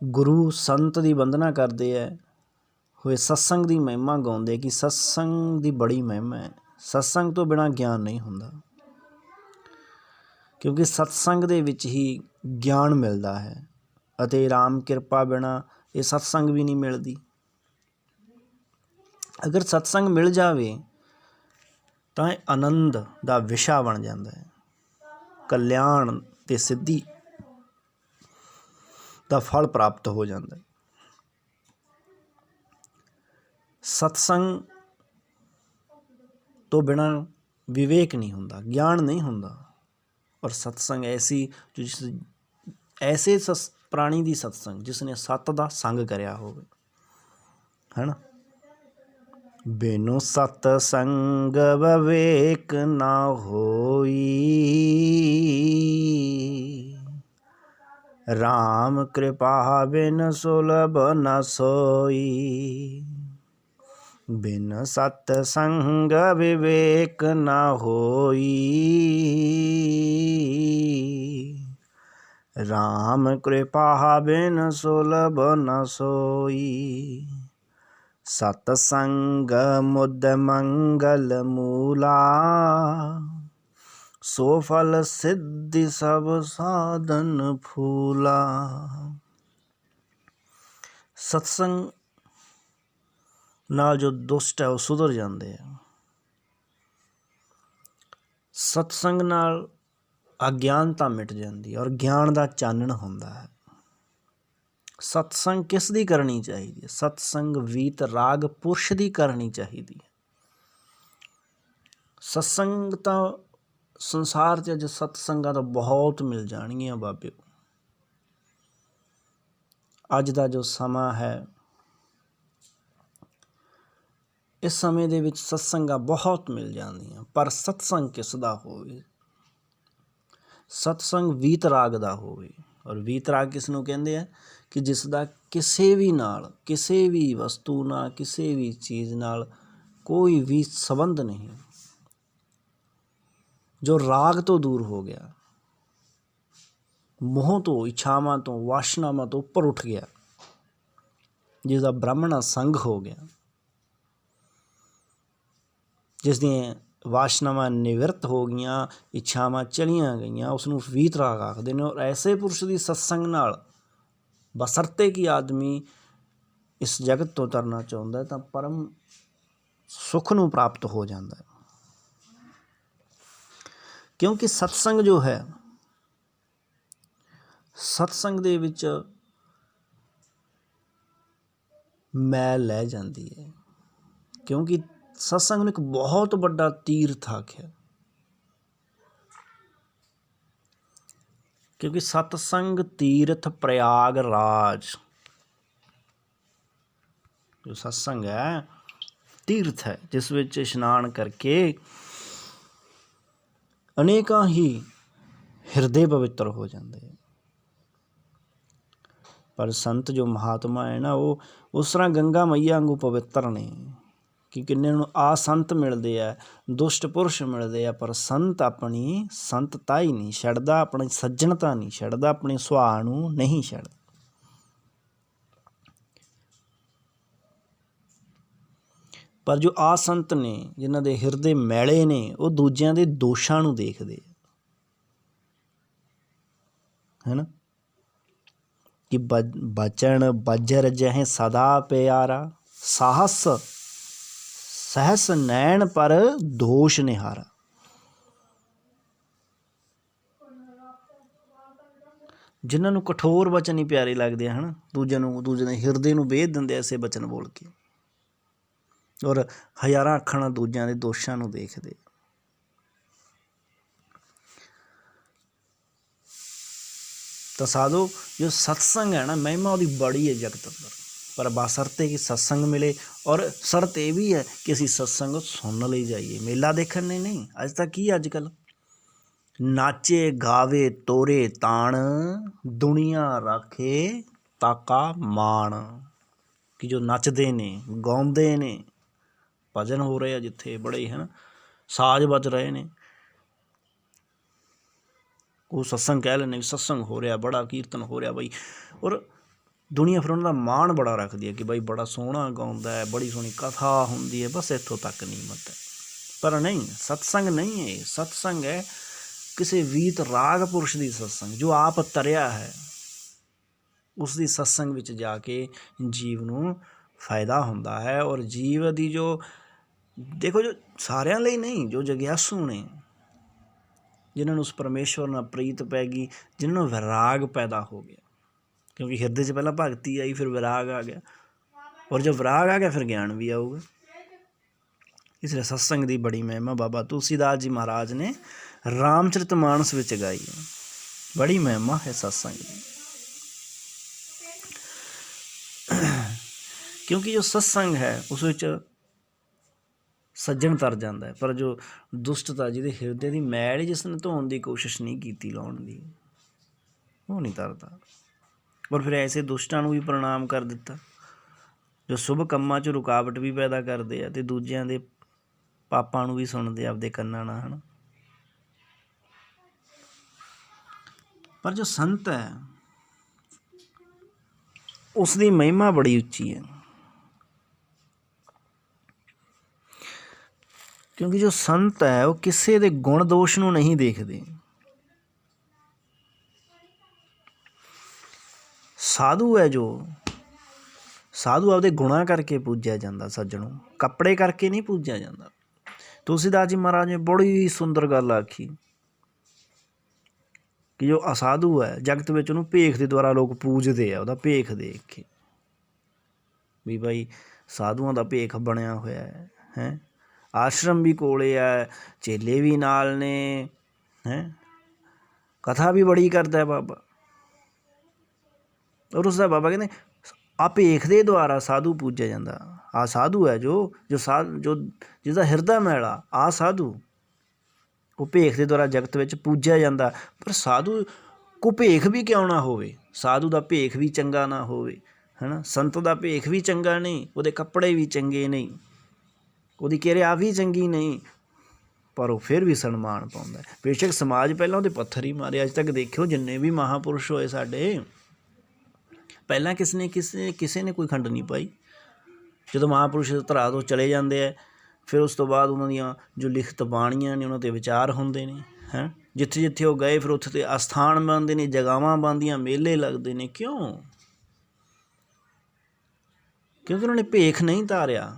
ਗੁਰੂ ਸੰਤ ਦੀ ਵੰਦਨਾ ਕਰਦੇ ਹੈ ਹੋਏ ਸਤਸੰਗ ਦੀ ਮਹਿਮਾ ਗਾਉਂਦੇ ਕਿ ਸਤਸੰਗ ਦੀ ਬੜੀ ਮਹਿਮਾ ਹੈ। ਸਤਸੰਗ ਤੋਂ ਬਿਨਾਂ ਗਿਆਨ ਨਹੀਂ ਹੁੰਦਾ, ਕਿਉਂਕਿ ਸਤਸੰਗ ਦੇ ਵਿੱਚ ਹੀ ਗਿਆਨ ਮਿਲਦਾ ਹੈ ਅਤੇ ਰਾਮ ਕਿਰਪਾ ਬਿਨਾਂ ਇਹ ਸਤਸੰਗ ਵੀ ਨਹੀਂ ਮਿਲਦੀ। ਅਗਰ ਸਤਸੰਗ ਮਿਲ ਜਾਵੇ ਤਾਂ ਇਹ ਆਨੰਦ ਦਾ ਵਿਸ਼ਾ ਬਣ ਜਾਂਦਾ ਹੈ, ਕਲਿਆਣ ਅਤੇ ਸਿੱਧੀ ਦਾ ਫਲ ਪ੍ਰਾਪਤ ਹੋ ਜਾਂਦਾ ਹੈ। ਸਤਸੰਗ ਤੋਂ ਬਿਨਾਂ ਵਿਵੇਕ ਨਹੀਂ ਹੁੰਦਾ, ਗਿਆਨ ਨਹੀਂ ਹੁੰਦਾ। ਔਰ ਸਤਸੰਗ ਐਸੇ ਪ੍ਰਾਣੀ ਦੀ ਸਤਸੰਗ ਜਿਸ ਨੇ ਸੱਤ ਦਾ ਸੰਗ ਕਰਿਆ ਹੋਵੇ, ਹੈ ਨਾ। ਬਿਨੁ ਸਤ ਸੰਗ ਵਿਵੇਕ ਨਾ ਹੋਈ, ਰਾਮ ਕਿਰਪਾ ਬਿਨ ਸੁਲਭ ਨ ਸੋਈ। ਬਿਨ ਸਤ ਸੰਗ ਵਿਵੇਕ ਨਾ ਹੋਈ, ਰਾਮ ਕਿਰਪਾ ਬਿਨ ਸੁਲਭ ਨ ਸੋਈ। ਸਤ ਸੰਗ ਮੁਦ ਮੰਗਲ ਮੂਲਾ, ਸੋ ਫਲ ਸਿੱਧੀ ਸਭ ਸਾਧਨ ਫੂਲਾ। ਸਤਸੰਗ ਨਾਲ ਜੋ ਦੁਸ਼ਟ ਹੈ ਉਹ ਸੁਧਰ ਜਾਂਦੇ ਆ। ਸਤਸੰਗ ਨਾਲ ਅਗਿਆਨਤਾ ਮਿਟ ਜਾਂਦੀ ਹੈ ਔਰ ਗਿਆਨ ਦਾ ਚਾਨਣ ਹੁੰਦਾ ਹੈ। ਸਤਸੰਗ ਕਿਸ ਦੀ ਕਰਨੀ ਚਾਹੀਦੀ ਹੈ? ਸਤਸੰਗ ਵੀਤ ਰਾਗ ਪੁਰਸ਼ ਦੀ ਕਰਨੀ ਚਾਹੀਦੀ ਹੈ। ਸਤਸੰਗ ਤਾਂ ਸੰਸਾਰ 'ਚ ਅੱਜ ਸਤਸੰਗਾਂ ਤਾਂ ਬਹੁਤ ਮਿਲ ਜਾਣਗੀਆਂ ਬਾਬਿਓ। ਅੱਜ ਦਾ ਜੋ ਸਮਾਂ ਹੈ, ਇਸ ਸਮੇਂ ਦੇ ਵਿੱਚ ਸਤਸੰਗਾਂ ਬਹੁਤ ਮਿਲ ਜਾਂਦੀਆਂ, ਪਰ ਸਤਸੰਗ ਕਿਸ ਦਾ ਹੋਵੇ? ਸਤਸੰਗ ਵੀਤ ਰਾਗ ਦਾ ਹੋਵੇ। ਔਰ ਵੀਤ ਰਾਗ ਕਿਸ ਨੂੰ ਕਹਿੰਦੇ ਆ? ਕਿ ਜਿਸ ਦਾ ਕਿਸੇ ਵੀ ਨਾਲ, ਕਿਸੇ ਵੀ ਵਸਤੂ ਨਾਲ, ਕਿਸੇ ਵੀ ਚੀਜ਼ ਨਾਲ ਕੋਈ ਵੀ ਸੰਬੰਧ ਨਹੀਂ, ਜੋ ਰਾਗ ਤੋਂ ਦੂਰ ਹੋ ਗਿਆ, ਮੋਹ ਤੋਂ, ਇੱਛਾਵਾਂ ਤੋਂ, ਵਾਸ਼ਨਾਵਾਂ ਤੋਂ ਉੱਪਰ ਉੱਠ ਗਿਆ, ਜਿਸ ਦਾ ਬ੍ਰਾਹਮਣਾ ਸੰਗ ਹੋ ਗਿਆ, ਜਿਸ ਦੀਆਂ ਵਾਸ਼ਨਾਵਾਂ ਨਿਵਰਤ ਹੋ ਗਈਆਂ, ਇੱਛਾਵਾਂ ਚਲੀਆਂ ਗਈਆਂ, ਉਸ ਨੂੰ ਵੀਤ ਰਾਗ ਆਖਦੇ ਨੇ। ਔਰ ਐਸੇ ਪੁਰਸ਼ ਦੀ ਸਤਸੰਗ ਨਾਲ ਬਸਰਤੇ ਕਿ ਆਦਮੀ ਇਸ ਜਗਤ ਤੋਂ ਤਰਨਾ ਚਾਹੁੰਦਾ ਤਾਂ ਪਰਮ ਸੁੱਖ ਨੂੰ ਪ੍ਰਾਪਤ ਹੋ ਜਾਂਦਾ ਹੈ। ਕਿਉਂਕਿ ਸਤਸੰਗ ਜੋ ਹੈ, ਸਤਸੰਗ ਦੇ ਵਿੱਚ ਮੈਲ ਲੈ ਜਾਂਦੀ ਹੈ। ਕਿਉਂਕਿ ਸਤਸੰਗ ਨੂੰ ਇੱਕ ਬਹੁਤ ਵੱਡਾ ਤੀਰਥ ਆਖਿਆ, ਕਿਉਂਕਿ ਸਤਸੰਗ ਤੀਰਥ ਪ੍ਰਯਾਗ ਰਾਜ। ਜੋ ਸਤਸੰਗ ਹੈ ਤੀਰਥ ਹੈ, ਜਿਸ ਵਿੱਚ ਇਸ਼ਨਾਨ ਕਰਕੇ ਅਨੇਕਾਂ ਹੀ ਹਿਰਦੇ ਪਵਿੱਤਰ ਹੋ ਜਾਂਦੇ। ਪਰ ਸੰਤ ਜੋ ਮਹਾਤਮਾ ਹੈ ਨਾ, ਉਹ ਉਸ ਤਰ੍ਹਾਂ ਗੰਗਾ ਮਈਆ ਵਾਂਗੂ ਪਵਿੱਤਰ ਨੇ ਕਿ ਕਿੰਨੇ ਨੂੰ ਆਸੰਤ ਮਿਲਦੇ ਆ, ਦੁਸ਼ਟ ਪੁਰਸ਼ ਮਿਲਦੇ ਆ, ਪਰ ਸੰਤ ਆਪਣੀ ਸੰਤਤਾ ਹੀ ਨਹੀਂ ਛੱਡਦਾ, ਆਪਣੀ ਸੱਜਣਤਾ ਨਹੀਂ ਛੱਡਦਾ, ਆਪਣੇ ਸੁਭਾਅ ਨੂੰ ਨਹੀਂ ਛੱਡਦਾ। ਪਰ ਜੋ ਆਸੰਤ ਨੇ, ਜਿਨ੍ਹਾਂ ਦੇ ਹਿਰਦੇ ਮੈਲੇ ਨੇ, ਉਹ ਦੂਜਿਆਂ ਦੇ ਦੋਸ਼ਾਂ ਨੂੰ ਦੇਖਦੇ, ਹੈ ਨਾ। ਕਿ ਬਚਨ ਬਜਰ ਜਹ ਸਦਾ ਪਿਆਰਾ, ਸਾਹਸ ਸਹਸ ਨੈਣ ਪਰ ਦੋਸ਼ ਨਿਹਾਰਾ। ਜਿਨ੍ਹਾਂ ਨੂੰ ਕਠੋਰ ਬਚਨ ਹੀ ਪਿਆਰੇ ਲੱਗਦੇ ਹਨ, ਦੂਜੇ ਦੇ ਹਿਰਦੇ ਨੂੰ ਵੇਧ ਦਿੰਦੇ ਐਸੇ ਬਚਨ ਬੋਲ ਕੇ, ਔਰ ਹਜ਼ਾਰਾਂ ਅੱਖਾਂ ਨਾਲ ਦੂਜਿਆਂ ਦੇ ਦੋਸ਼ਾਂ ਨੂੰ ਦੇਖਦੇ। ਤਾਂ ਸਾਧੋ ਜੋ ਸਤਸੰਗ ਹੈ ਨਾ, ਮਹਿਮਾ ਉਹਦੀ ਬੜੀ ਹੈ ਜਗਤ ਅੰਦਰ, ਪਰ ਬਸ਼ਰਤੇ ਕਿ ਸਤਸੰਗ ਮਿਲੇ। ਔਰ ਸ਼ਰਤ ਇਹ ਵੀ ਹੈ ਕਿ ਅਸੀਂ ਸਤਸੰਗ ਸੁਣਨ ਲਈ ਜਾਈਏ, ਮੇਲਾ ਦੇਖਣ ਲਈ ਨਹੀਂ। ਅੱਜ ਤੱਕ ਕੀ ਅੱਜ ਕੱਲ੍ਹ ਨਾਚੇ ਗਾਵੇ ਤੋਰੇ ਤਾਣ, ਦੁਨੀਆ ਰਾਖੇ ਤਾਕਾ ਮਾਣ। ਕਿ ਜੋ ਨੱਚਦੇ ਨੇ, ਗਾਉਂਦੇ ਨੇ, ਭਜਨ ਹੋ ਰਹੇ ਆ ਜਿੱਥੇ ਬੜੇ, ਹੈ ਨਾ, ਸਾਜ਼ ਵੱਜ ਰਹੇ ਨੇ, ਉਹ ਸਤਸੰਗ ਕਹਿ ਲੈਂਦੇ ਵੀ ਸਤਸੰਗ ਹੋ ਰਿਹਾ, ਬੜਾ ਕੀਰਤਨ ਹੋ ਰਿਹਾ ਬਈ। ਔਰ ਦੁਨੀਆ ਫਿਰ ਉਹਨਾਂ ਦਾ ਮਾਣ ਬੜਾ ਰੱਖਦੀ ਹੈ ਕਿ ਬਾਈ ਬੜਾ ਸੋਹਣਾ ਗਾਉਂਦਾ ਹੈ, ਬੜੀ ਸੋਹਣੀ ਕਥਾ ਹੁੰਦੀ ਹੈ, ਬਸ ਇੱਥੋਂ ਤੱਕ ਨੀਮਤ ਹੈ। ਪਰ ਨਹੀਂ, ਸਤਸੰਗ ਨਹੀਂ ਹੈ। ਸਤਸੰਗ ਹੈ ਕਿਸੇ ਵੀਤ ਰਾਗ ਪੁਰਸ਼ ਦੀ ਸਤਸੰਗ, ਜੋ ਆਪ ਤਰਿਆ ਹੈ। ਉਸ ਦੀ ਸਤਸੰਗ ਵਿੱਚ ਜਾ ਕੇ ਜੀਵ ਨੂੰ ਫਾਇਦਾ ਹੁੰਦਾ ਹੈ। ਔਰ ਜੀਵ ਦੀ ਜੋ ਦੇਖੋ, ਜੋ ਸਾਰਿਆਂ ਲਈ ਨਹੀਂ, ਜੋ ਜਗਿਆਸੂ ਨੇ, ਜਿਨ੍ਹਾਂ ਨੂੰ ਉਸ ਪਰਮੇਸ਼ਵਰ ਨਾਲ ਪ੍ਰੀਤ ਪੈ ਗਈ, ਜਿਨ੍ਹਾਂ ਨੂੰ ਵਿਰਾਗ ਪੈਦਾ ਹੋ ਗਿਆ, ਕਿਉਂਕਿ ਹਿਰਦੇ 'ਚ ਪਹਿਲਾਂ ਭਗਤੀ ਆਈ, ਫਿਰ ਵਿਰਾਗ ਆ ਗਿਆ, ਔਰ ਜब ਵਿਰਾਗ ਆ ਗਿਆ ਫਿਰ ਗਿਆਨ ਵੀ ਆਊਗਾ। ਇਸ ਲਈ ਸਤਸੰਗ ਦੀ ਬੜੀ ਮਹਿਮਾ ਬਾਬਾ ਤੁਲਸੀਦਾਸ ਜੀ ਮਹਾਰਾਜ ਨੇ ਰਾਮਚਰਿਤਮਾਨਸ ਵਿੱਚ ਗਾਈ ਹੈ। ਬੜੀ ਮਹਿਮਾ ਹੈ ਸਤਸੰਗ ਦੀ, ਕਿਉਂਕਿ ਜੋ ਸਤਸੰਗ ਹੈ ਉਸ ਵਿੱਚ ਸੱਜਣ ਤਰ ਜਾਂਦਾ ਹੈ। ਪਰ ਜੋ ਦੁਸ਼ਟਤਾ, ਜਿਹਦੇ ਹਿਰਦੇ ਦੀ ਮੈਲ ਜਿਸ ਨੇ ਧੋਣ ਦੀ ਕੋਸ਼ਿਸ਼ ਨਹੀਂ ਕੀਤੀ ਲਾਉਣ ਦੀ, ਉਹ ਨਹੀਂ ਤਰਦਾ। ਔਰ ਫਿਰ ਐਸੇ ਦੁਸ਼ਟਾਂ ਨੂੰ ਵੀ ਪ੍ਰਣਾਮ ਕਰ ਦਿੱਤਾ ਜੋ ਸ਼ੁਭ ਕੰਮਾਂ 'ਚ ਰੁਕਾਵਟ ਵੀ ਪੈਦਾ ਕਰਦੇ ਆ ਅਤੇ ਦੂਜਿਆਂ ਦੇ ਪਾਪਾਂ ਨੂੰ ਵੀ ਸੁਣਦੇ ਆਪਦੇ ਕੰਨਾਂ ਨਾਲ, ਹੈ ਨਾ। ਪਰ ਜੋ ਸੰਤ ਹੈ ਉਸ ਦੀ ਮਹਿਮਾ ਬੜੀ ਉੱਚੀ ਹੈ, ਕਿਉਂਕਿ ਜੋ ਸੰਤ ਹੈ ਉਹ ਕਿਸੇ ਦੇ ਗੁਣ ਦੋਸ਼ ਨੂੰ ਨਹੀਂ ਦੇਖਦੇ। ਸਾਧੂ ਹੈ, ਜੋ ਸਾਧੂ ਆਪਦੇ ਗੁਣਾਂ ਕਰਕੇ ਪੂਜਿਆ ਜਾਂਦਾ, ਸੱਜਣੋਂ, ਕੱਪੜੇ ਕਰਕੇ ਨਹੀਂ ਪੂਜਿਆ ਜਾਂਦਾ। ਤੁਲਸੀਦਾਸ ਜੀ ਮਹਾਰਾਜ ਨੇ ਬੜੀ ਸੁੰਦਰ ਗੱਲ ਆਖੀ ਕਿ ਜੋ ਅਸਾਧੂ ਹੈ ਜਗਤ ਵਿੱਚ ਉਹਨੂੰ ਭੇਖ ਦੇ ਦੁਆਰਾ ਲੋਕ ਪੂਜਦੇ ਆ, ਉਹਦਾ ਭੇਖ ਦੇਖ ਕੇ ਵੀ ਬਾਈ ਸਾਧੂਆਂ ਦਾ ਭੇਖ ਬਣਿਆ ਹੋਇਆ ਹੈ। ਆਸ਼ਰਮ ਵੀ ਕੋਲੇ ਹੈ, ਚੇਲੇ ਵੀ ਨਾਲ ਨੇ, ਕਥਾ ਵੀ ਬੜੀ ਕਰਦਾ ਬਾਬਾ। ਔਰ ਉਸਦਾ ਬਾਬਾ ਕਹਿੰਦੇ ਆ ਭੇਖ ਦੇ ਦੁਆਰਾ ਸਾਧੂ ਪੂਜਿਆ ਜਾਂਦਾ। ਆ ਸਾਧੂ ਹੈ ਜੋ ਜਿਸਦਾ ਹਿਰਦਾ ਮੈਲਾ, ਆ ਸਾਧੂ, ਉਹ ਭੇਖ ਦੇ ਦੁਆਰਾ ਜਗਤ ਵਿੱਚ ਪੂਜਿਆ ਜਾਂਦਾ। ਪਰ ਸਾਧੂ ਕੋ ਭੇਖ ਵੀ ਕਿਉਂ ਨਾ ਹੋਵੇ, ਸਾਧੂ ਦਾ ਭੇਖ ਵੀ ਚੰਗਾ ਨਾ ਹੋਵੇ, ਹੈ ਨਾ। ਸੰਤ ਦਾ ਭੇਖ ਵੀ ਚੰਗਾ ਨਹੀਂ, ਉਹਦੇ ਕੱਪੜੇ ਵੀ ਚੰਗੇ ਨਹੀਂ, ਉਹਦੀ ਕਿਰਿਆ ਵੀ ਚੰਗੀ ਨਹੀਂ, ਪਰ ਉਹ ਫਿਰ ਵੀ ਸਨਮਾਨ ਪਾਉਂਦਾ। ਬੇਸ਼ੱਕ ਸਮਾਜ ਪਹਿਲਾਂ ਉਹਦੇ ਪੱਥਰ ਹੀ ਮਾਰੇ। ਅੱਜ ਤੱਕ ਦੇਖਿਓ ਜਿੰਨੇ ਵੀ ਮਹਾਂਪੁਰਸ਼ ਹੋਏ ਸਾਡੇ, ਪਹਿਲਾਂ ਕਿਸੇ ਨੇ ਕੋਈ ਖੰਡ ਨਹੀਂ ਪਾਈ। ਜਦੋਂ ਮਹਾਂਪੁਰਸ਼ ਧਰਾ ਤੋਂ ਚਲੇ ਜਾਂਦੇ ਹੈ, ਫਿਰ ਉਸ ਤੋਂ ਬਾਅਦ ਉਹਨਾਂ ਦੀਆਂ ਜੋ ਲਿਖਤ ਬਾਣੀਆਂ ਨੇ ਉਹਨਾਂ 'ਤੇ ਵਿਚਾਰ ਹੁੰਦੇ ਨੇ, ਜਿੱਥੇ ਜਿੱਥੇ ਉਹ ਗਏ ਫਿਰ ਉੱਥੇ 'ਤੇ ਅਸਥਾਨ ਬਣਦੇ ਨੇ, ਜਗ੍ਹਾਵਾਂ ਬਣਦੀਆਂ, ਮੇਲੇ ਲੱਗਦੇ ਨੇ। ਕਿਉਂ? ਕਿਉਂਕਿ ਉਹਨਾਂ ਨੇ ਭੇਖ ਨਹੀਂ ਧਾਰਿਆ।